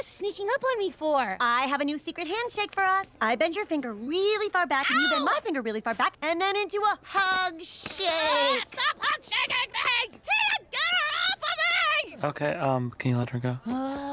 sneaking up on me for? I have a new secret handshake for us. I bend your finger really far back, and you bend my finger really far back, and then into a hug shake. Stop hug shaking me! Tina, get her off of me! Okay, can you let her go?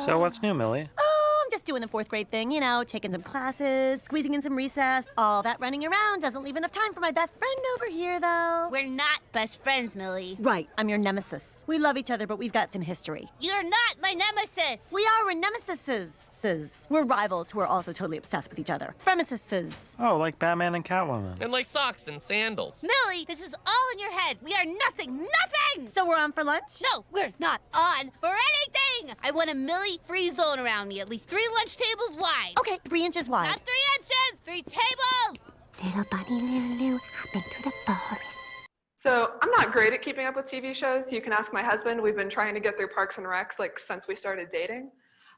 So what's new, Millie? Oh, I'm just doing the 4th grade thing, you know, taking some classes, squeezing in some recess. All that running around doesn't leave enough time for my best friend over here, though. We're not best friends, Millie. Right, I'm your nemesis. We love each other, but we've got some history. You're not my nemesis. We are, we're nemesises. We're rivals who are also totally obsessed with each other. Fremesis. Oh, like Batman and Catwoman. And like socks and sandals. Millie, this is all in your head. We are nothing. So we're on for lunch? No, we're not on for anything. I want a Millie-free zone around me, at least 3 lunch tables wide. Okay, 3 inches wide. Not 3 inches, 3 tables. Little bunny Lulu hopping through the forest. So I'm not great at keeping up with TV shows. You can ask my husband. We've been trying to get through Parks and Recs since we started dating.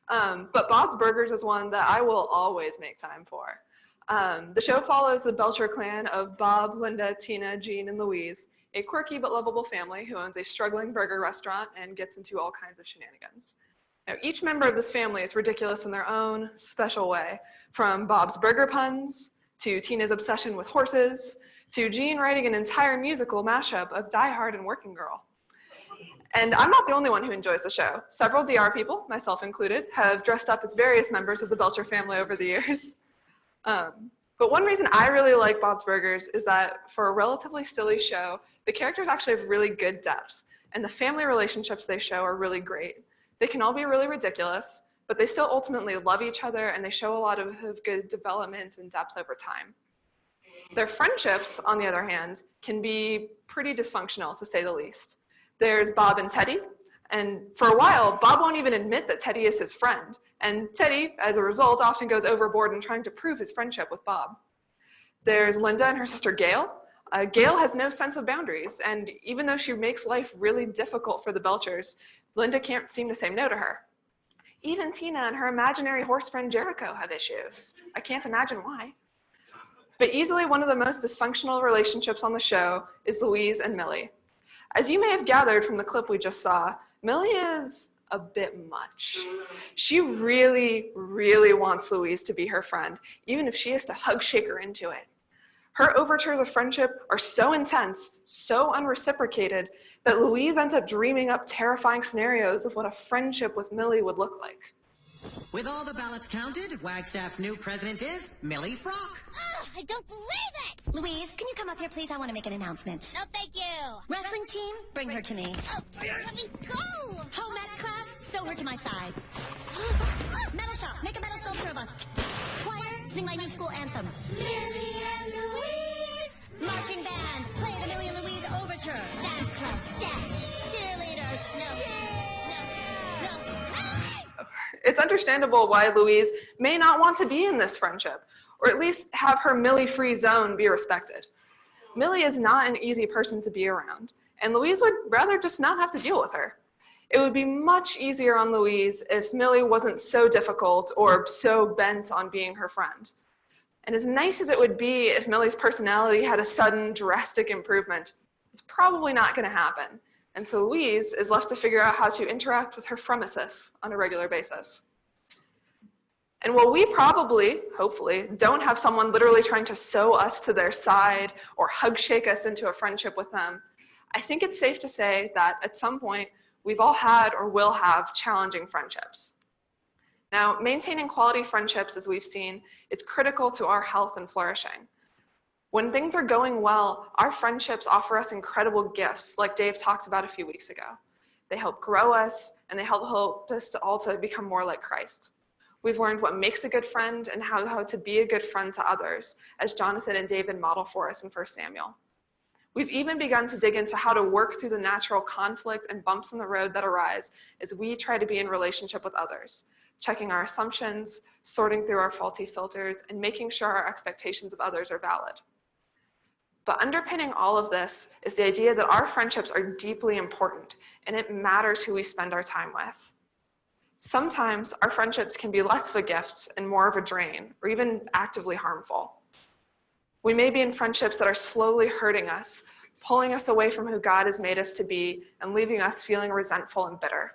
But Bob's Burgers is one that I will always make time for. The show follows the Belcher clan of Bob, Linda, Tina, Jean, and Louise, a quirky but lovable family who owns a struggling burger restaurant and gets into all kinds of shenanigans. Now, each member of this family is ridiculous in their own special way, from Bob's burger puns, to Tina's obsession with horses, to Jean writing an entire musical mashup of Die Hard and Working Girl. And I'm not the only one who enjoys the show. Several DR people, myself included, have dressed up as various members of the Belcher family over the years. But one reason I really like Bob's Burgers is that for a relatively silly show, the characters actually have really good depth, and the family relationships they show are really great. They can all be really ridiculous, but they still ultimately love each other, and they show a lot of good development and depth over time. Their friendships, on the other hand, can be pretty dysfunctional, to say the least. There's Bob and Teddy, and for a while, Bob won't even admit that Teddy is his friend, and Teddy, as a result, often goes overboard in trying to prove his friendship with Bob. There's Linda and her sister Gail. Gail has no sense of boundaries, and even though she makes life really difficult for the Belchers, Linda can't seem to say no to her. Even Tina and her imaginary horse friend Jericho have issues. I can't imagine why. But easily one of the most dysfunctional relationships on the show is Louise and Millie. As you may have gathered from the clip we just saw, Millie is a bit much. She really, really wants Louise to be her friend, even if she has to hug shake her into it. Her overtures of friendship are so intense, so unreciprocated, that Louise ends up dreaming up terrifying scenarios of what a friendship with Millie would look like. With all the ballots counted, Wagstaff's new president is Millie Frock. Ugh, I don't believe it. Louise, can you come up here, please? I want to make an announcement. No, thank you. Wrestling team, bring her to me. Oh, let me go. Home ec class, sew her to my side. Metal shop, make a metal sculpture of us. Choir, sing my new school anthem. Millie and Louise. Marching band, play the Millie and Louise overture. Dance club, dance. Cheerleaders, It's understandable why Louise may not want to be in this friendship, or at least have her Millie-free zone be respected. Millie is not an easy person to be around, and Louise would rather just not have to deal with her. It would be much easier on Louise if Millie wasn't so difficult or so bent on being her friend. And as nice as it would be if Millie's personality had a sudden, drastic improvement, it's probably not going to happen. And so Louise is left to figure out how to interact with her fremesis on a regular basis. And while we probably, hopefully, don't have someone literally trying to sew us to their side or hug shake us into a friendship with them, I think it's safe to say that at some point, we've all had or will have challenging friendships. Now, maintaining quality friendships, as we've seen, is critical to our health and flourishing. When things are going well, our friendships offer us incredible gifts, like Dave talked about a few weeks ago. They help grow us, and they help us all to become more like Christ. We've learned what makes a good friend and how to be a good friend to others, as Jonathan and David model for us in 1 Samuel. We've even begun to dig into how to work through the natural conflict and bumps in the road that arise as we try to be in relationship with others, checking our assumptions, sorting through our faulty filters, and making sure our expectations of others are valid. But underpinning all of this is the idea that our friendships are deeply important, and it matters who we spend our time with. Sometimes our friendships can be less of a gift and more of a drain, or even actively harmful. We may be in friendships that are slowly hurting us, pulling us away from who God has made us to be, and leaving us feeling resentful and bitter.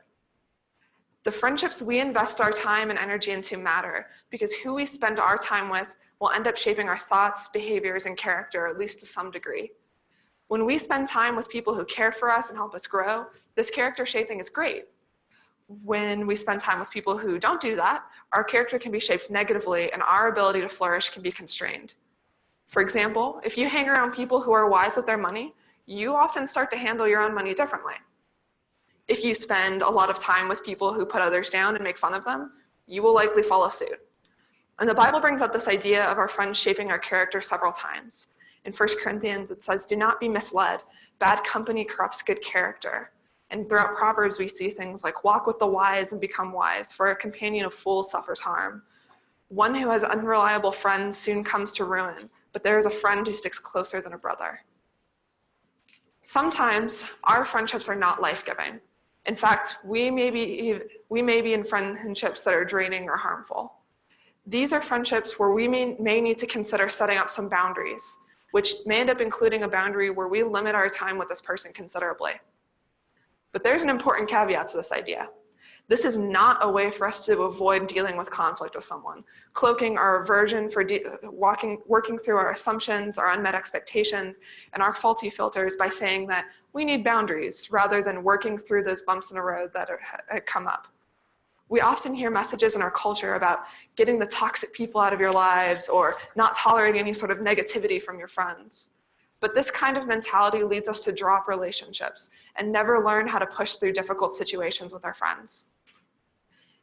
The friendships we invest our time and energy into matter because who we spend our time with will end up shaping our thoughts, behaviors, and character, at least to some degree. When we spend time with people who care for us and help us grow, this character shaping is great. When we spend time with people who don't do that, our character can be shaped negatively and our ability to flourish can be constrained. For example, if you hang around people who are wise with their money, you often start to handle your own money differently. If you spend a lot of time with people who put others down and make fun of them, you will likely follow suit. And the Bible brings up this idea of our friends shaping our character several times. In 1 Corinthians, it says, "Do not be misled. Bad company corrupts good character." And throughout Proverbs, we see things like, "Walk with the wise and become wise, for a companion of fools suffers harm. One who has unreliable friends soon comes to ruin, but there is a friend who sticks closer than a brother." Sometimes our friendships are not life-giving. In fact, we may be in friendships that are draining or harmful. These are friendships where we may need to consider setting up some boundaries, which may end up including a boundary where we limit our time with this person considerably. But there's an important caveat to this idea. This is not a way for us to avoid dealing with conflict with someone, cloaking our aversion for working through our assumptions, our unmet expectations, and our faulty filters by saying that we need boundaries rather than working through those bumps in the road that come up. We often hear messages in our culture about getting the toxic people out of your lives or not tolerating any sort of negativity from your friends. But this kind of mentality leads us to drop relationships and never learn how to push through difficult situations with our friends.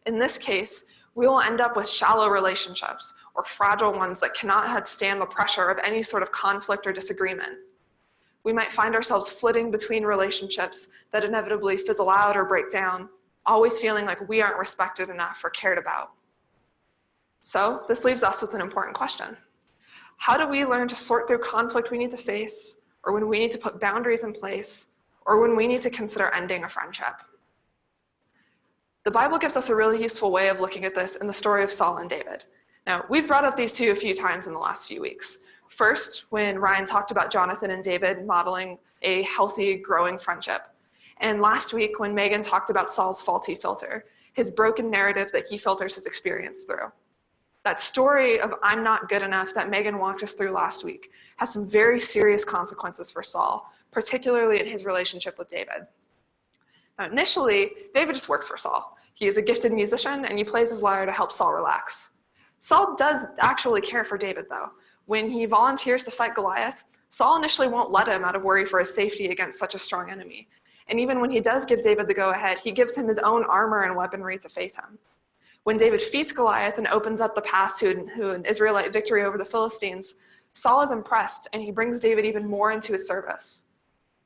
In this case, we will end up with shallow relationships or fragile ones that cannot stand the pressure of any sort of conflict or disagreement. We might find ourselves flitting between relationships that inevitably fizzle out or break down, always feeling like we aren't respected enough or cared about. So this leaves us with an important question. How do we learn to sort through conflict we need to face, or when we need to put boundaries in place, or when we need to consider ending a friendship? The Bible gives us a really useful way of looking at this in the story of Saul and David. Now, we've brought up these two a few times in the last few weeks. First, when Ryan talked about Jonathan and David modeling a healthy, growing friendship. And last week, when Megan talked about Saul's faulty filter, his broken narrative that he filters his experience through. That story of "I'm not good enough" that Megan walked us through last week has some very serious consequences for Saul, particularly in his relationship with David. Now, initially, David just works for Saul. He is a gifted musician and he plays his lyre to help Saul relax. Saul does actually care for David though. When he volunteers to fight Goliath, Saul initially won't let him out of worry for his safety against such a strong enemy. And even when he does give David the go-ahead, he gives him his own armor and weaponry to face him. When David defeats Goliath and opens up the path to an Israelite victory over the Philistines, Saul is impressed and he brings David even more into his service.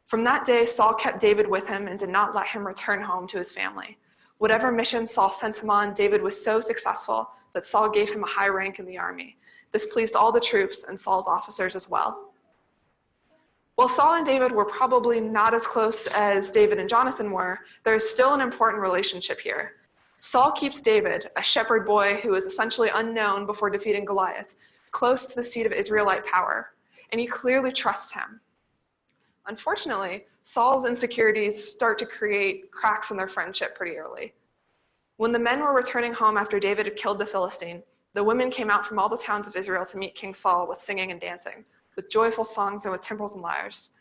From that day, Saul kept David with him and did not let him return home to his family. Whatever mission Saul sent him on, David was so successful that Saul gave him a high rank in the army. This pleased all the troops and Saul's officers as well. While Saul and David were probably not as close as David and Jonathan were, there is still an important relationship here. Saul keeps David, a shepherd boy who is essentially unknown before defeating Goliath, close to the seat of Israelite power, and he clearly trusts him. Unfortunately, Saul's insecurities start to create cracks in their friendship pretty early. When the men were returning home after David had killed the Philistine, the women came out from all the towns of Israel to meet King Saul with singing and dancing, with joyful songs and with timbrels and lyres.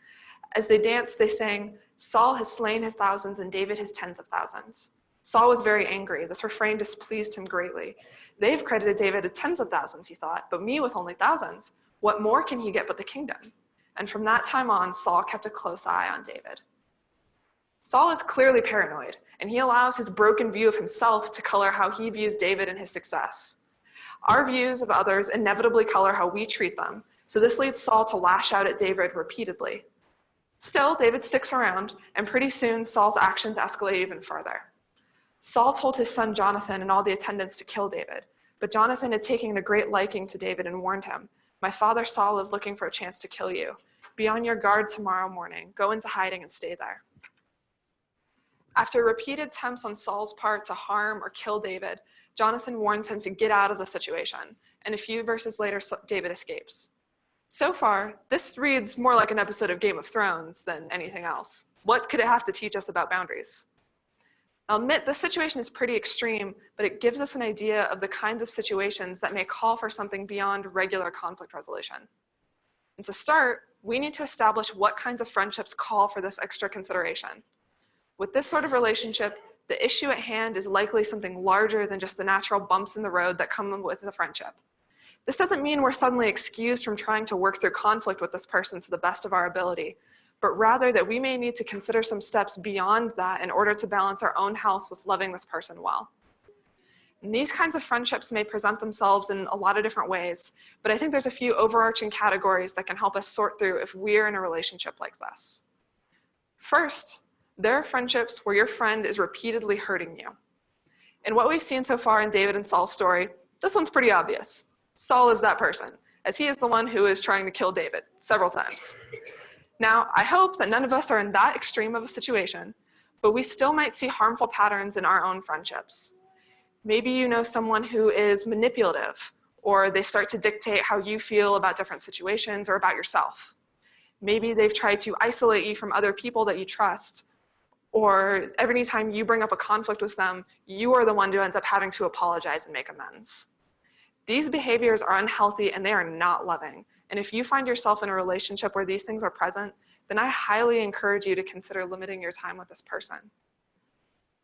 As they danced, they sang, "Saul has slain his thousands and David his tens of thousands." Saul was very angry. This refrain displeased him greatly. "They've credited David with tens of thousands," he thought, "but me with only thousands. What more can he get but the kingdom?" And from that time on, Saul kept a close eye on David. Saul is clearly paranoid, and he allows his broken view of himself to color how he views David and his success. Our views of others inevitably color how we treat them, so this leads Saul to lash out at David repeatedly. Still, David sticks around, and pretty soon Saul's actions escalate even further. Saul told his son Jonathan and all the attendants to kill David, but Jonathan had taken a great liking to David and warned him, "My father Saul is looking for a chance to kill you. Be on your guard tomorrow morning. Go into hiding and stay there." After repeated attempts on Saul's part to harm or kill David, Jonathan warns him to get out of the situation, and a few verses later, David escapes. So far, this reads more like an episode of Game of Thrones than anything else. What could it have to teach us about boundaries? I'll admit this situation is pretty extreme, but it gives us an idea of the kinds of situations that may call for something beyond regular conflict resolution. And to start, we need to establish what kinds of friendships call for this extra consideration. With this sort of relationship, the issue at hand is likely something larger than just the natural bumps in the road that come with the friendship. This doesn't mean we're suddenly excused from trying to work through conflict with this person to the best of our ability, but rather that we may need to consider some steps beyond that in order to balance our own health with loving this person well. And these kinds of friendships may present themselves in a lot of different ways, but I think there's a few overarching categories that can help us sort through if we're in a relationship like this. First, there are friendships where your friend is repeatedly hurting you. And what we've seen so far in David and Saul's story, this one's pretty obvious. Saul is that person, as he is the one who is trying to kill David several times. Now, I hope that none of us are in that extreme of a situation, but we still might see harmful patterns in our own friendships. Maybe you know someone who is manipulative, or they start to dictate how you feel about different situations or about yourself. Maybe they've tried to isolate you from other people that you trust, or every time you bring up a conflict with them, you are the one who ends up having to apologize and make amends. These behaviors are unhealthy and they are not loving. And if you find yourself in a relationship where these things are present, then I highly encourage you to consider limiting your time with this person.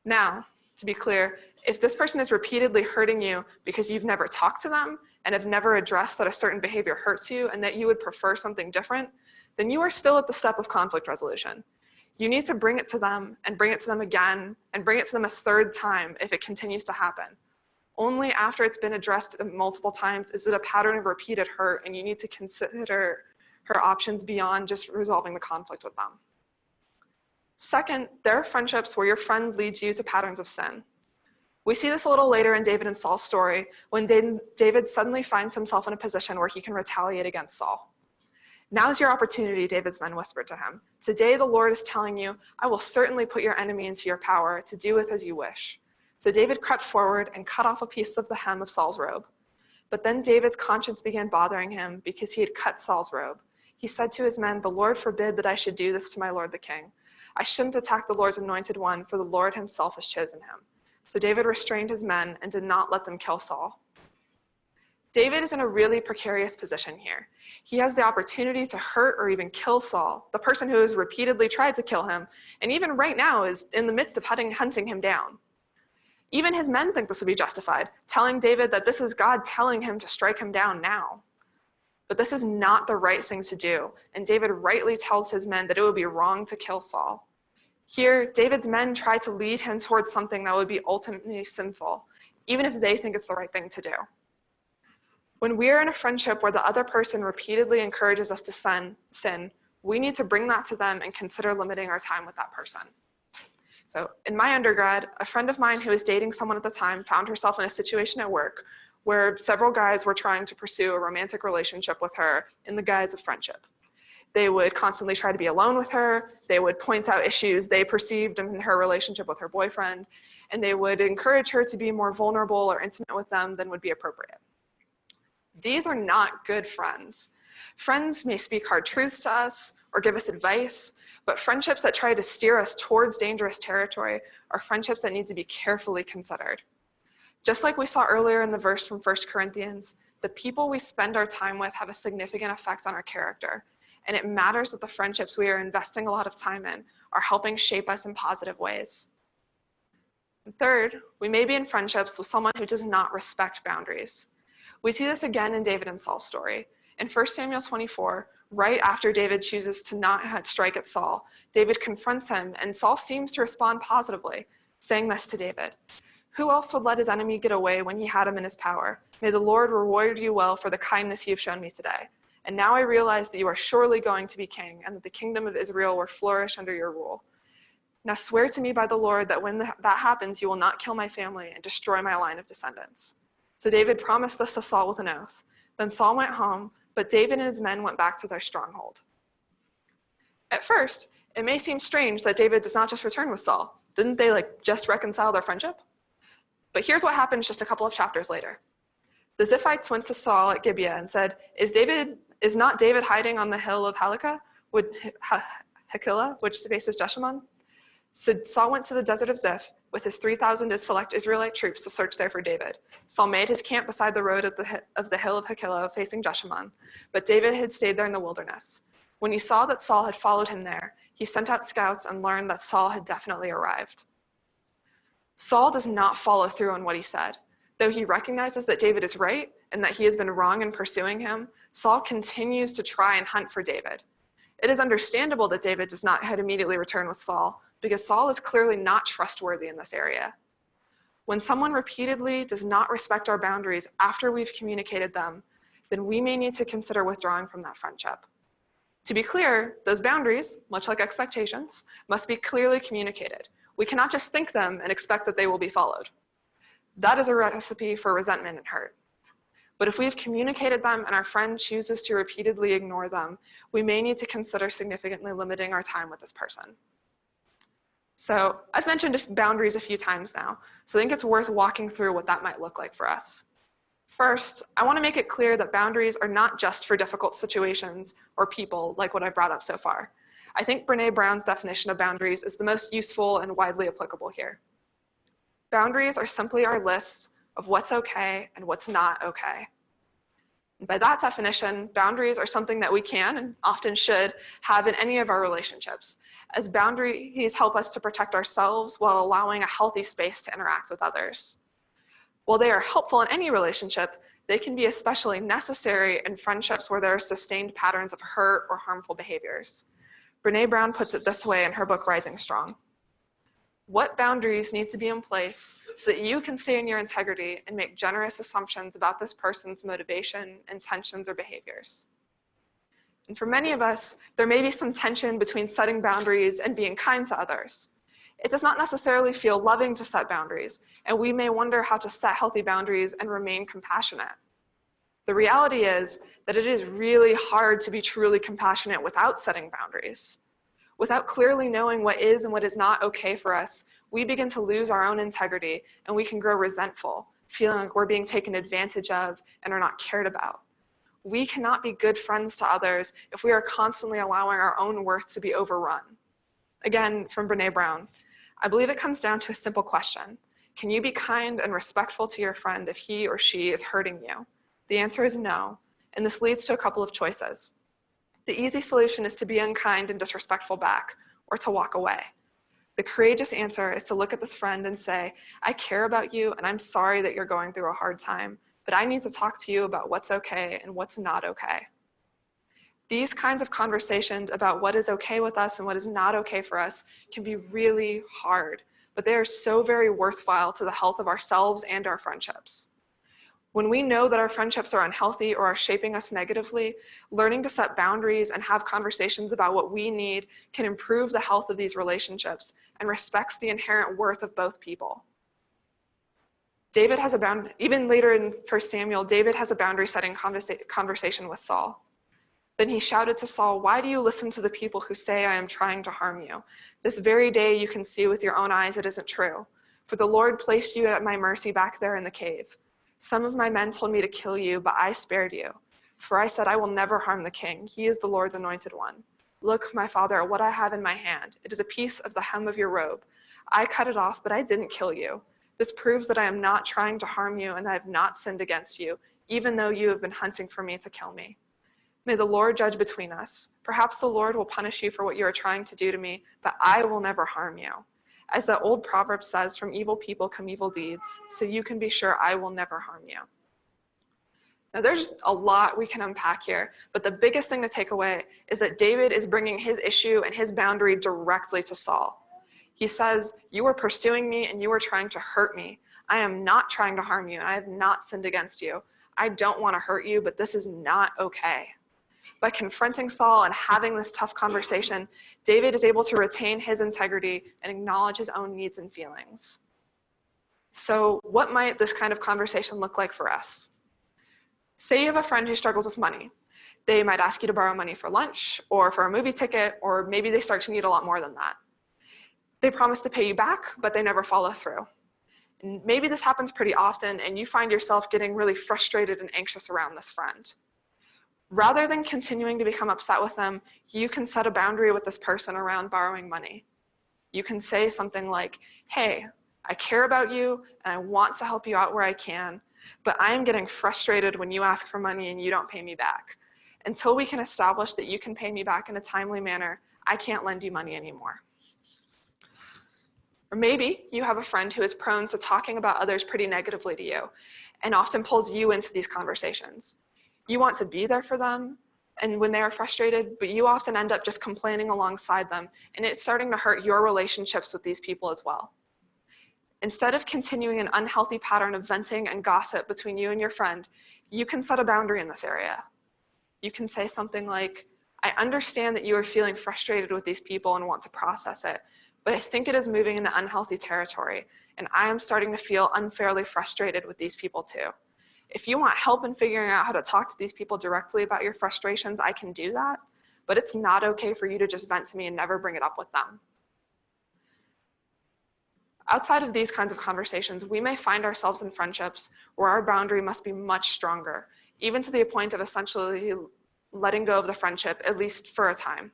Now, to be clear, if this person is repeatedly hurting you because you've never talked to them and have never addressed that a certain behavior hurts you and that you would prefer something different, then you are still at the step of conflict resolution. You need to bring it to them and bring it to them again and bring it to them a third time if it continues to happen. Only after it's been addressed multiple times is it a pattern of repeated hurt, and you need to consider her options beyond just resolving the conflict with them. Second, there are friendships where your friend leads you to patterns of sin. We see this a little later in David and Saul's story when David suddenly finds himself in a position where he can retaliate against Saul. "Now's your opportunity," David's men whispered to him. "Today the Lord is telling you, I will certainly put your enemy into your power to do with as you wish." So David crept forward and cut off a piece of the hem of Saul's robe. But then David's conscience began bothering him because he had cut Saul's robe. He said to his men, "The Lord forbid that I should do this to my lord the king. I shouldn't attack the Lord's anointed one, for the Lord himself has chosen him." So David restrained his men and did not let them kill Saul. David is in a really precarious position here. He has the opportunity to hurt or even kill Saul, the person who has repeatedly tried to kill him, and even right now is in the midst of hunting him down. Even his men think this would be justified, telling David that this is God telling him to strike him down now. But this is not the right thing to do, and David rightly tells his men that it would be wrong to kill Saul. Here, David's men try to lead him towards something that would be ultimately sinful, even if they think it's the right thing to do. When we're in a friendship where the other person repeatedly encourages us to sin, we need to bring that to them and consider limiting our time with that person. So in my undergrad, a friend of mine who was dating someone at the time found herself in a situation at work where several guys were trying to pursue a romantic relationship with her in the guise of friendship. They would constantly try to be alone with her. They would point out issues they perceived in her relationship with her boyfriend, and they would encourage her to be more vulnerable or intimate with them than would be appropriate. These are not good friends. Friends may speak hard truths to us or give us advice, but friendships that try to steer us towards dangerous territory are friendships that need to be carefully considered. Just like we saw earlier in the verse from 1 Corinthians, the people we spend our time with have a significant effect on our character, and it matters that the friendships we are investing a lot of time in are helping shape us in positive ways. And third, we may be in friendships with someone who does not respect boundaries. We see this again in David and Saul's story. In 1 Samuel 24, right after David chooses to not strike at Saul, David confronts him, and Saul seems to respond positively, saying this to David: "Who else would let his enemy get away when he had him in his power? May the Lord reward you well for the kindness you have shown me today. And now I realize that you are surely going to be king, and that the kingdom of Israel will flourish under your rule. Now swear to me by the Lord that when that happens, you will not kill my family and destroy my line of descendants." So David promised this to Saul with an oath. Then Saul went home, but David and his men went back to their stronghold. At first, it may seem strange that David does not just return with Saul. Didn't they just reconcile their friendship? But here's what happens just a couple of chapters later. The Ziphites went to Saul at Gibeah and said, Is not David hiding on the hill of Hakilah, which faces Jeshimon? So Saul went to the desert of Ziph, with his 3,000 to select Israelite troops to search there for David. Saul made his camp beside the road of the hill of Hakilah facing Jeshimon, but David had stayed there in the wilderness. When he saw that Saul had followed him there, he sent out scouts and learned that Saul had definitely arrived. Saul does not follow through on what he said. Though he recognizes that David is right and that he has been wrong in pursuing him, Saul continues to try and hunt for David. It is understandable that David does not immediately return with Saul, because Saul is clearly not trustworthy in this area. When someone repeatedly does not respect our boundaries after we've communicated them, then we may need to consider withdrawing from that friendship. To be clear, those boundaries, much like expectations, must be clearly communicated. We cannot just think them and expect that they will be followed. That is a recipe for resentment and hurt. But if we've communicated them and our friend chooses to repeatedly ignore them, we may need to consider significantly limiting our time with this person. So I've mentioned boundaries a few times now, so I think it's worth walking through what that might look like for us. First, I want to make it clear that boundaries are not just for difficult situations or people like what I've brought up so far. I think Brené Brown's definition of boundaries is the most useful and widely applicable here. Boundaries are simply our list of what's okay and what's not okay. And by that definition, boundaries are something that we can and often should have in any of our relationships, as boundaries help us to protect ourselves while allowing a healthy space to interact with others. While they are helpful in any relationship, they can be especially necessary in friendships where there are sustained patterns of hurt or harmful behaviors. Brené Brown puts it this way in her book, Rising Strong. What boundaries need to be in place so that you can stay in your integrity and make generous assumptions about this person's motivation, intentions, or behaviors? And for many of us, there may be some tension between setting boundaries and being kind to others. It does not necessarily feel loving to set boundaries, and we may wonder how to set healthy boundaries and remain compassionate. The reality is that it is really hard to be truly compassionate without setting boundaries. Without clearly knowing what is and what is not okay for us, we begin to lose our own integrity and we can grow resentful, feeling like we're being taken advantage of and are not cared about. We cannot be good friends to others if we are constantly allowing our own worth to be overrun. Again, from Brené Brown, I believe it comes down to a simple question. Can you be kind and respectful to your friend if he or she is hurting you? The answer is no, and this leads to a couple of choices. The easy solution is to be unkind and disrespectful back, or to walk away. The courageous answer is to look at this friend and say, I care about you and I'm sorry that you're going through a hard time, but I need to talk to you about what's okay and what's not okay. These kinds of conversations about what is okay with us and what is not okay for us can be really hard, but they are so very worthwhile to the health of ourselves and our friendships. When we know that our friendships are unhealthy or are shaping us negatively, learning to set boundaries and have conversations about what we need can improve the health of these relationships and respects the inherent worth of both people. David has a boundary, even later in 1 Samuel, David has a boundary setting conversation with Saul. Then he shouted to Saul, why do you listen to the people who say I am trying to harm you? This very day you can see with your own eyes it isn't true. For the Lord placed you at my mercy back there in the cave. Some of my men told me to kill you, but I spared you. For I said, I will never harm the king. He is the Lord's anointed one. Look, my father, what I have in my hand. It is a piece of the hem of your robe. I cut it off, but I didn't kill you. This proves that I am not trying to harm you and I have not sinned against you, even though you have been hunting for me to kill me. May the Lord judge between us. Perhaps the Lord will punish you for what you are trying to do to me, but I will never harm you. As the old proverb says, from evil people come evil deeds, so you can be sure I will never harm you. Now there's a lot we can unpack here, but the biggest thing to take away is that David is bringing his issue and his boundary directly to Saul. He says, you are pursuing me and you are trying to hurt me. I am not trying to harm you and I have not sinned against you. I don't want to hurt you, but this is not okay. By confronting Saul and having this tough conversation, David is able to retain his integrity and acknowledge his own needs and feelings. So what might this kind of conversation look like for us? Say you have a friend who struggles with money. They might ask you to borrow money for lunch or for a movie ticket, or maybe they start to need a lot more than that. They promise to pay you back, but they never follow through. And maybe this happens pretty often and you find yourself getting really frustrated and anxious around this friend. Rather than continuing to become upset with them, you can set a boundary with this person around borrowing money. You can say something like, hey, I care about you and I want to help you out where I can, but I'm getting frustrated when you ask for money and you don't pay me back. Until we can establish that you can pay me back in a timely manner, I can't lend you money anymore. Or maybe you have a friend who is prone to talking about others pretty negatively to you and often pulls you into these conversations. You want to be there for them and when they are frustrated, but you often end up just complaining alongside them, and it's starting to hurt your relationships with these people as well. Instead of continuing an unhealthy pattern of venting and gossip between you and your friend, you can set a boundary in this area. You can say something like, I understand that you are feeling frustrated with these people and want to process it, but I think it is moving into unhealthy territory, and I am starting to feel unfairly frustrated with these people too. If you want help in figuring out how to talk to these people directly about your frustrations, I can do that, but it's not okay for you to just vent to me and never bring it up with them. Outside of these kinds of conversations, we may find ourselves in friendships where our boundary must be much stronger, even to the point of essentially letting go of the friendship, at least for a time.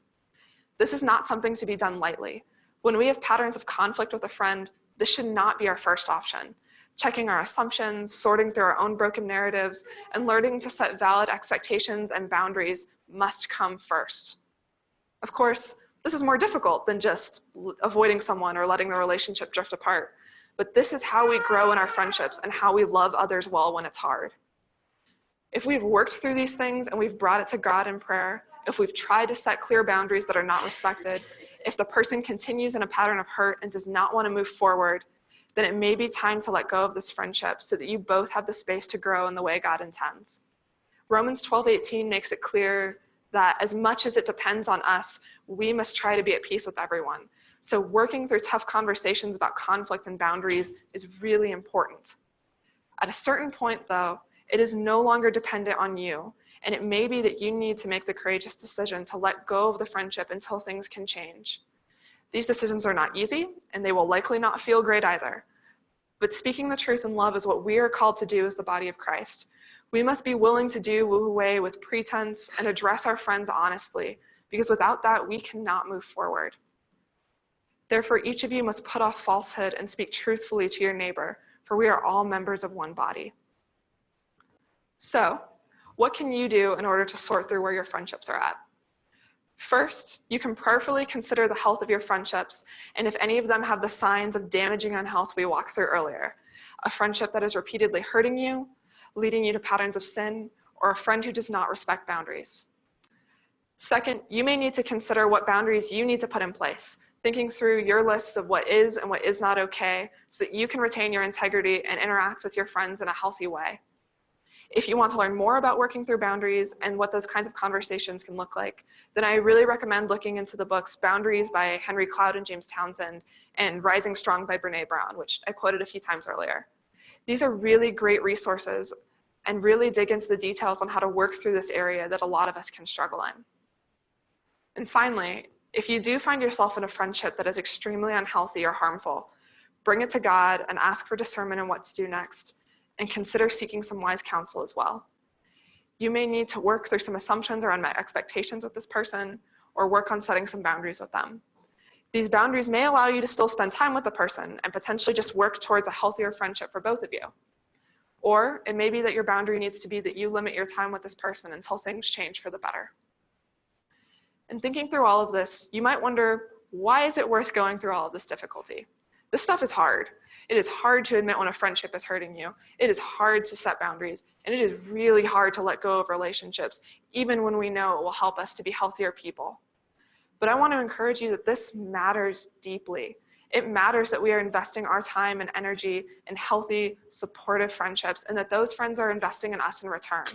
This is not something to be done lightly. When we have patterns of conflict with a friend, this should not be our first option. Checking our assumptions, sorting through our own broken narratives, and learning to set valid expectations and boundaries must come first. Of course, this is more difficult than just avoiding someone or letting the relationship drift apart, but this is how we grow in our friendships and how we love others well when it's hard. If we've worked through these things and we've brought it to God in prayer, if we've tried to set clear boundaries that are not respected, if the person continues in a pattern of hurt and does not want to move forward, then it may be time to let go of this friendship so that you both have the space to grow in the way God intends. Romans 12:18 makes it clear that as much as it depends on us, we must try to be at peace with everyone. So working through tough conversations about conflict and boundaries is really important. At a certain point, though, it is no longer dependent on you, and it may be that you need to make the courageous decision to let go of the friendship until things can change. These decisions are not easy, and they will likely not feel great either. But speaking the truth in love is what we are called to do as the body of Christ. We must be willing to do away with pretense and address our friends honestly, because without that, we cannot move forward. Therefore, each of you must put off falsehood and speak truthfully to your neighbor, for we are all members of one body. So, what can you do in order to sort through where your friendships are at? First, you can prayerfully consider the health of your friendships, and if any of them have the signs of damaging unhealth we walked through earlier, a friendship that is repeatedly hurting you, leading you to patterns of sin, or a friend who does not respect boundaries. Second, you may need to consider what boundaries you need to put in place, thinking through your lists of what is and what is not okay so that you can retain your integrity and interact with your friends in a healthy way. If you want to learn more about working through boundaries and what those kinds of conversations can look like, then I really recommend looking into the books Boundaries by Henry Cloud and James Townsend and Rising Strong by Brene Brown, which I quoted a few times earlier. These are really great resources and really dig into the details on how to work through this area that a lot of us can struggle in. And finally, if you do find yourself in a friendship that is extremely unhealthy or harmful, bring it to God and ask for discernment on what to do next, and consider seeking some wise counsel as well. You may need to work through some assumptions around my expectations with this person, or work on setting some boundaries with them. These boundaries may allow you to still spend time with the person and potentially just work towards a healthier friendship for both of you. Or it may be that your boundary needs to be that you limit your time with this person until things change for the better. In thinking through all of this, you might wonder, why is it worth going through all of this difficulty? This stuff is hard. It is hard to admit when a friendship is hurting you. It is hard to set boundaries, and it is really hard to let go of relationships, even when we know it will help us to be healthier people. But I want to encourage you that this matters deeply. It matters that we are investing our time and energy in healthy, supportive friendships, and that those friends are investing in us in return.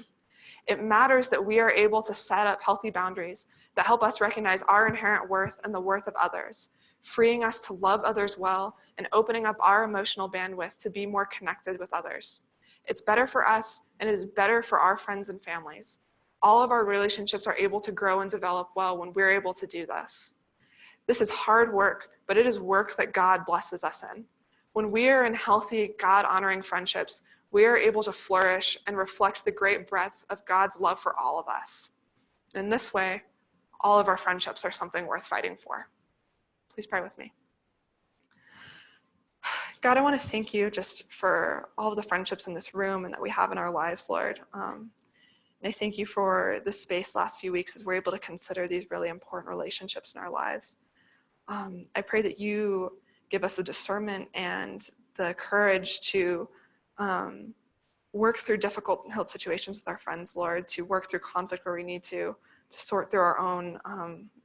It matters that we are able to set up healthy boundaries that help us recognize our inherent worth and the worth of others, freeing us to love others well and opening up our emotional bandwidth to be more connected with others. It's better for us, and it is better for our friends and families. All of our relationships are able to grow and develop well when we're able to do this. This is hard work, but it is work that God blesses us in. When we are in healthy, God-honoring friendships, we are able to flourish and reflect the great breadth of God's love for all of us. In this way, all of our friendships are something worth fighting for. Please pray with me. God, I want to thank you just for all of the friendships in this room and that we have in our lives, Lord. And I thank you for the space last few weeks as we're able to consider these really important relationships in our lives. I pray that you give us the discernment and the courage to work through difficult situations with our friends, Lord, to work through conflict where we need to sort through our own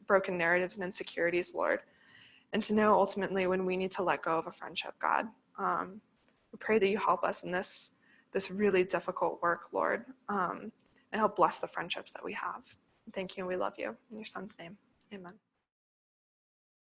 broken narratives and insecurities, Lord, and to know ultimately when we need to let go of a friendship, God. We pray that you help us in this really difficult work, Lord, and help bless the friendships that we have. Thank you, and we love you. In your son's name, amen.